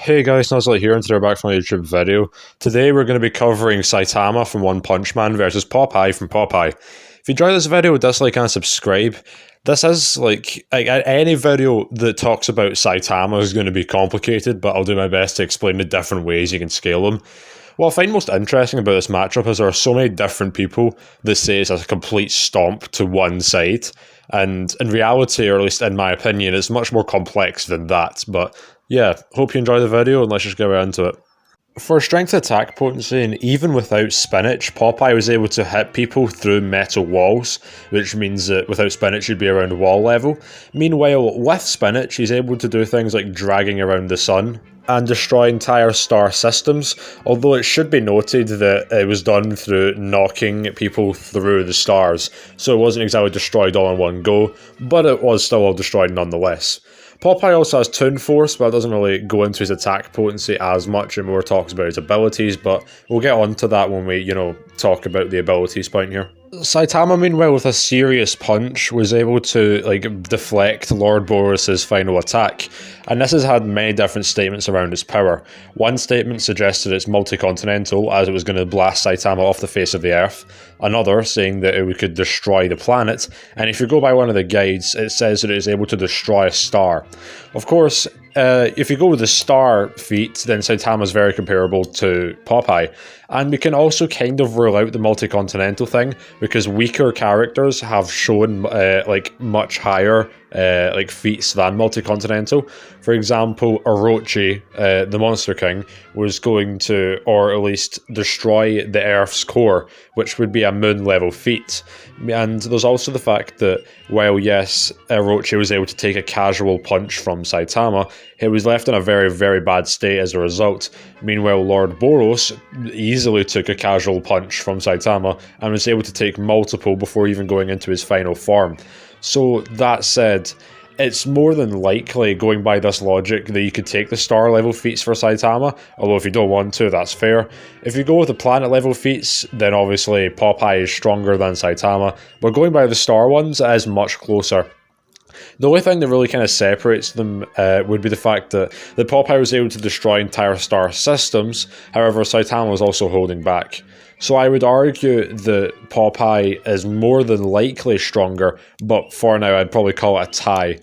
Hey guys, Nuzzle here, and today we're back from a YouTube video. Today we're going to be covering Saitama from One Punch Man versus Popeye from Popeye. If you enjoyed this video, dislike and subscribe. This is like any video that talks about Saitama is going to be complicated, but I'll do my best to explain the different ways you can scale them. What I find most interesting about this matchup is there are so many different people that say it's a complete stomp to one side, and in reality, or at least in my opinion, it's much more complex than that. But yeah, hope you enjoy the video, and let's just get right into it. For strength attack potency, and even without spinach, Popeye was able to hit people through metal walls, which means that without spinach you'd be around wall level. Meanwhile, with spinach, he's able to do things like dragging around the sun and destroy entire star systems, although it should be noted that it was done through knocking people through the stars, so it wasn't exactly destroyed all in one go, but it was still all destroyed nonetheless. Popeye also has Toon Force, but it doesn't really go into his attack potency as much and more talks about his abilities, but we'll get onto that when we, talk about the abilities point here. Saitama, meanwhile, with a serious punch, was able to deflect Lord Boros's final attack, and this has had many different statements around its power. One statement suggested it's multi-continental, as it was going to blast Saitama off the face of the earth. Another saying that it could destroy the planet, and if you go by one of the guides, it says that it is able to destroy a star. Of course, if you go with the star feat, then Saitama is very comparable to Popeye. And we can also kind of rule out the multi-continental thing, because weaker characters have shown much higher feats than multi-continental. For example, Orochi, the Monster King, was going to, or at least destroy the Earth's core, which would be a moon level feat. And there's also the fact that while yes, Orochi was able to take a casual punch from Saitama, he was left in a very, very bad state as a result. Meanwhile, Lord Boros easily took a casual punch from Saitama and was able to take multiple before even going into his final form. So that said, it's more than likely, going by this logic, that you could take the star level feats for Saitama, although if you don't want to, that's fair. If you go with the planet level feats, then obviously Popeye is stronger than Saitama, but going by the star ones, it is much closer. The only thing that really kind of separates them would be the fact that Popeye was able to destroy entire star systems, however Saitama was also holding back. So I would argue that Popeye is more than likely stronger, but for now I'd probably call it a tie.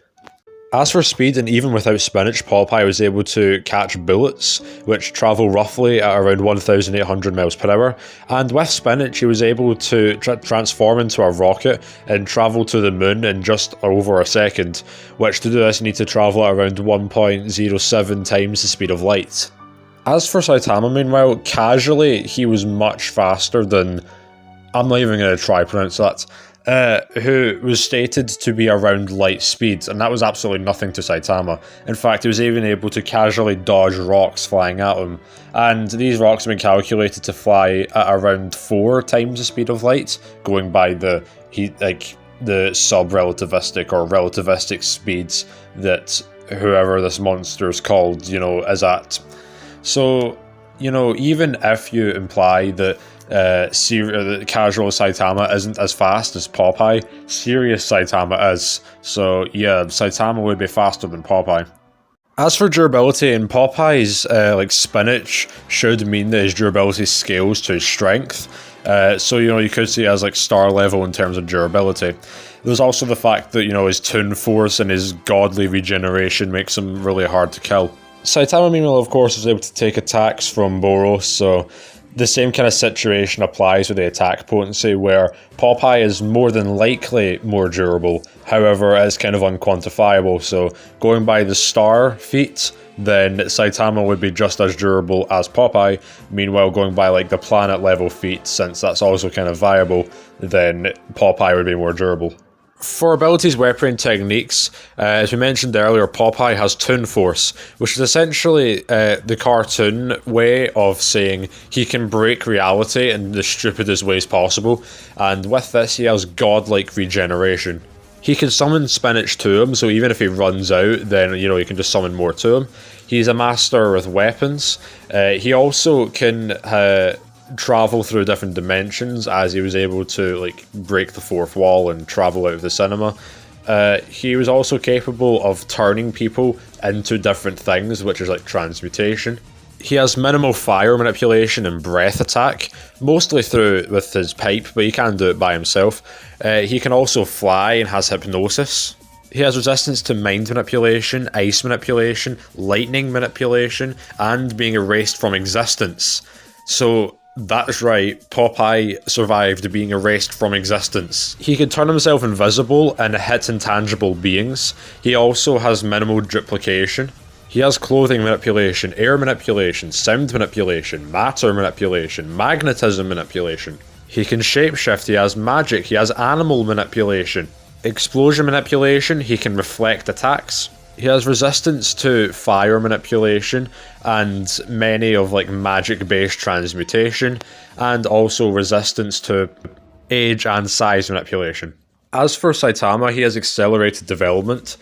As for speed, and even without spinach, Popeye was able to catch bullets, which travel roughly at around 1,800 miles per hour, and with spinach he was able to transform into a rocket and travel to the moon in just over a second, which to do this you need to travel at around 1.07 times the speed of light. As for Saitama, meanwhile, casually he was much faster than, I'm not even going to try to pronounce that, who was stated to be around light speed, and that was absolutely nothing to Saitama. In fact, he was even able to casually dodge rocks flying at him, and these rocks have been calculated to fly at around 4 times the speed of light, going by the sub-relativistic or relativistic speeds that whoever this monster is called, is at. So, even if you imply that casual Saitama isn't as fast as Popeye, serious Saitama is. So yeah, Saitama would be faster than Popeye. As for durability, in Popeye's spinach should mean that his durability scales to his strength. So you could see it as star level in terms of durability. There's also the fact that his Toon Force and his godly regeneration makes him really hard to kill. Saitama, meanwhile, of course, was able to take attacks from Boros, so the same kind of situation applies with the attack potency, where Popeye is more than likely more durable, however it is kind of unquantifiable, so going by the star feat, then Saitama would be just as durable as Popeye. Meanwhile, going by the planet level feat, since that's also kind of viable, then Popeye would be more durable. For abilities, weaponry, and techniques, as we mentioned earlier, Popeye has Toon Force, which is essentially the cartoon way of saying he can break reality in the stupidest ways possible, and with this he has godlike regeneration. He can summon spinach to him, so even if he runs out, then you can just summon more to him. He's a master with weapons. He also can travel through different dimensions, as he was able to break the fourth wall and travel out of the cinema. He was also capable of turning people into different things, which is like transmutation. He has minimal fire manipulation and breath attack, mostly through with his pipe, but he can do it by himself. He can also fly and has hypnosis. He has resistance to mind manipulation, ice manipulation, lightning manipulation, and being erased from existence. So that's right, Popeye survived being erased from existence. He can turn himself invisible and hit intangible beings. He also has minimal duplication. He has clothing manipulation, air manipulation, sound manipulation, matter manipulation, magnetism manipulation. He can shapeshift, he has magic, he has animal manipulation. Explosion manipulation, he can reflect attacks. He has resistance to fire manipulation and many of like magic-based transmutation, and also resistance to age and size manipulation. As for Saitama, he has accelerated development.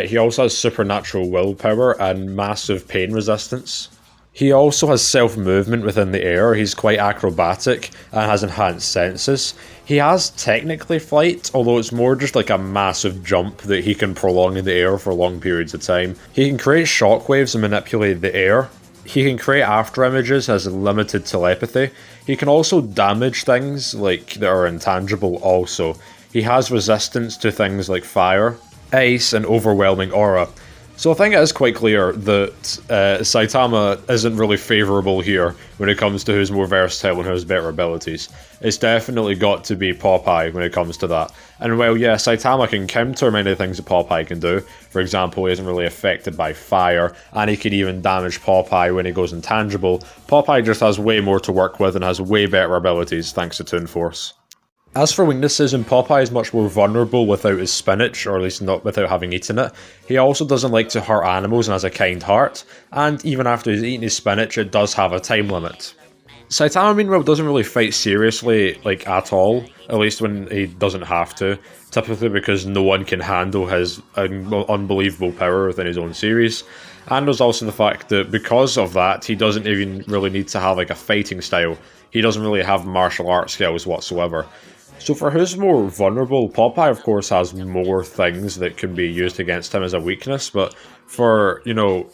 He also has supernatural willpower and massive pain resistance. He also has self-movement within the air. He's quite acrobatic and has enhanced senses. He has technically flight, although it's more just like a massive jump that he can prolong in the air for long periods of time. He can create shockwaves and manipulate the air. He can create after images, has limited telepathy. He can also damage things like that are intangible also. He has resistance to things like fire, ice, and overwhelming aura. So I think it is quite clear that Saitama isn't really favourable here when it comes to who's more versatile and who has better abilities. It's definitely got to be Popeye when it comes to that. And while yeah, Saitama can counter many things that Popeye can do, for example, he isn't really affected by fire, and he can even damage Popeye when he goes intangible, Popeye just has way more to work with and has way better abilities thanks to Toon Force. As for weaknesses, Popeye is much more vulnerable without his spinach, or at least not without having eaten it. He also doesn't like to hurt animals and has a kind heart, and even after he's eaten his spinach, it does have a time limit. Saitama, meanwhile, doesn't really fight seriously, like, at all, at least when he doesn't have to, typically because no one can handle his unbelievable power within his own series. And there's also the fact that because of that, he doesn't even really need to have, like, a fighting style. He doesn't really have martial arts skills whatsoever. So for who's more vulnerable, Popeye of course has more things that can be used against him as a weakness, but for, you know,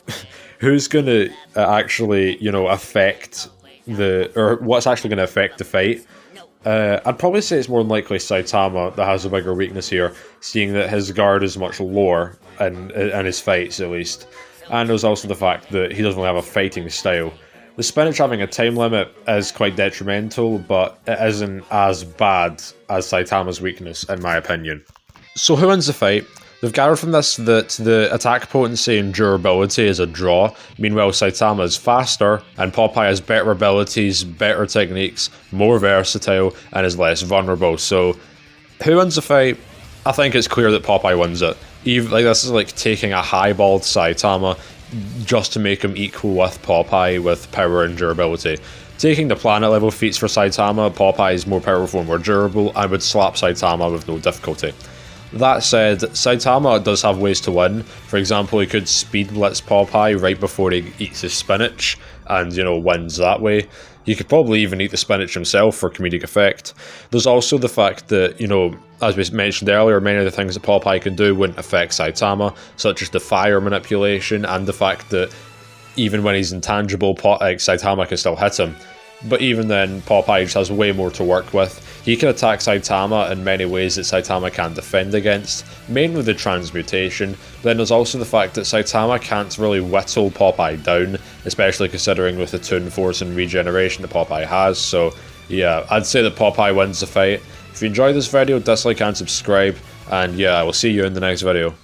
who's going to actually, you know, affect or what's actually going to affect the fight, I'd probably say it's more than likely Saitama that has a bigger weakness here, seeing that his guard is much lower in his fights at least. And there's also the fact that he doesn't really have a fighting style. The spinach having a time limit is quite detrimental, but it isn't as bad as Saitama's weakness, in my opinion. So who wins the fight? We've gathered from this that the attack potency and durability is a draw, meanwhile Saitama is faster, and Popeye has better abilities, better techniques, more versatile, and is less vulnerable. So who wins the fight? I think it's clear that Popeye wins it. Even, like, this is like taking a highballed Saitama just to make him equal with Popeye with power and durability. Taking the planet level feats for Saitama, Popeye is more powerful and more durable, and would slap Saitama with no difficulty. That said, Saitama does have ways to win. For example, he could speed blitz Popeye right before he eats his spinach, and, you know, wins that way. He could probably even eat the spinach himself for comedic effect. There's also the fact that, you know, as we mentioned earlier, many of the things that Popeye can do wouldn't affect Saitama, such as the fire manipulation, and the fact that even when he's intangible, Saitama can still hit him. But even then, Popeye just has way more to work with. He can attack Saitama in many ways that Saitama can't defend against, mainly the transmutation. Then there's also the fact that Saitama can't really whittle Popeye down, especially considering with the Toon Force and regeneration that Popeye has. So yeah, I'd say that Popeye wins the fight. If you enjoyed this video, dislike and subscribe, and yeah, I will see you in the next video.